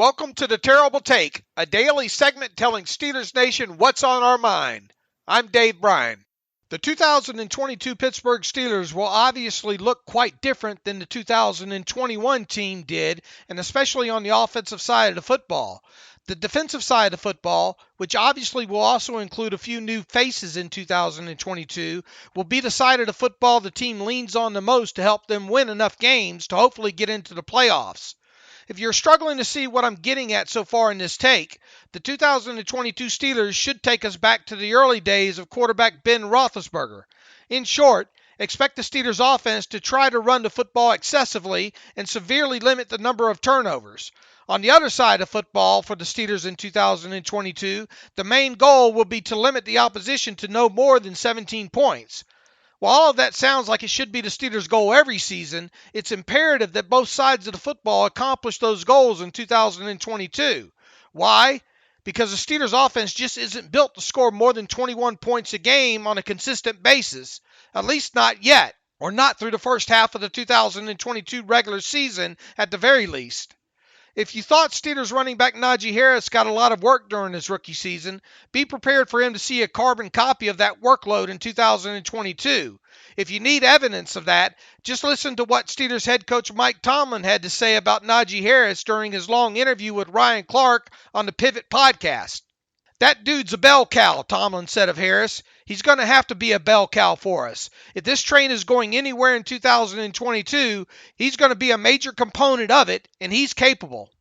Welcome to The Terrible Take, a daily segment telling Steelers Nation what's on our mind. I'm Bryan. The 2022 Pittsburgh Steelers will obviously look quite different than the 2021 team did, and especially on the offensive side of the football. The defensive side of the football, which obviously will also include a few new faces in 2022, will be the side of the football the team leans on the most to help them win enough games to hopefully get into the playoffs. If you're struggling to see what I'm getting at so far in this take, the 2022 Steelers should take us back to the early days of quarterback Ben Roethlisberger. In short, expect the Steelers offense to try to run the football excessively and severely limit the number of turnovers. On the other side of football for the Steelers in 2022, the main goal will be to limit the opposition to no more than 17 points. While all of that sounds like it should be the Steelers' goal every season, it's imperative that both sides of the football accomplish those goals in 2022. Why? Because the Steelers' offense just isn't built to score more than 21 points a game on a consistent basis, at least not yet, or not through the first half of the 2022 regular season at the very least. If you thought Steelers running back Najee Harris got a lot of work during his rookie season, be prepared for him to see a carbon copy of that workload in 2022. If you need evidence of that, just listen to what Steelers head coach Mike Tomlin had to say about Najee Harris during his long interview with Ryan Clark on the Pivot podcast. "That dude's a bell cow," Tomlin said of Harris. "He's going to have to be a bell cow for us. If this train is going anywhere in 2022, he's going to be a major component of it, and he's capable."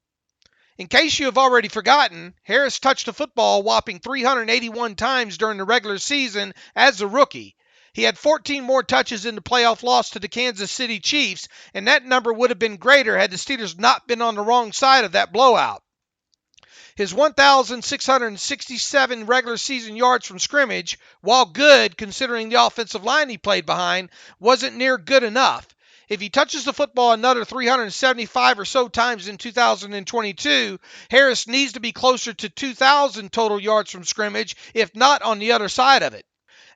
In case you have already forgotten, Harris touched the football a whopping 381 times during the regular season as a rookie. He had 14 more touches in the playoff loss to the Kansas City Chiefs, and that number would have been greater had the Steelers not been on the wrong side of that blowout. His 1,667 regular season yards from scrimmage, while good considering the offensive line he played behind, wasn't near good enough. If he touches the football another 375 or so times in 2022, Harris needs to be closer to 2,000 total yards from scrimmage, if not on the other side of it.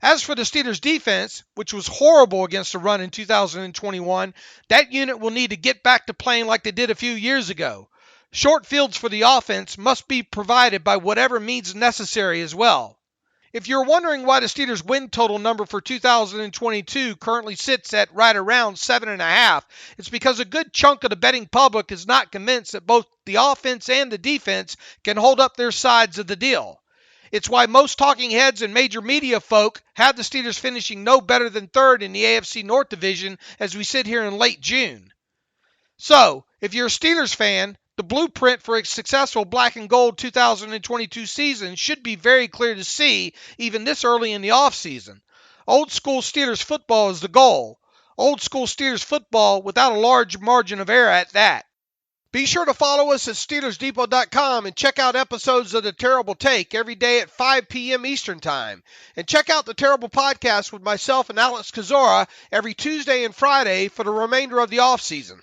As for the Steelers' defense, which was horrible against the run in 2021, that unit will need to get back to playing like they did a few years ago. Short fields for the offense must be provided by whatever means necessary as well. If you're wondering why the Steelers' win total number for 2022 currently sits at right around 7.5, it's because a good chunk of the betting public is not convinced that both the offense and the defense can hold up their sides of the deal. It's why most talking heads and major media folk have the Steelers finishing no better than third in the AFC North Division as we sit here in late June. So, if you're a Steelers fan, the blueprint for a successful black and gold 2022 season should be very clear to see even this early in the offseason. Old school Steelers football is the goal. Old school Steelers football without a large margin of error at that. Be sure to follow us at SteelersDepot.com and check out episodes of The Terrible Take every day at 5 p.m. Eastern Time. And check out The Terrible Podcast with myself and Alex Kozora every Tuesday and Friday for the remainder of the offseason.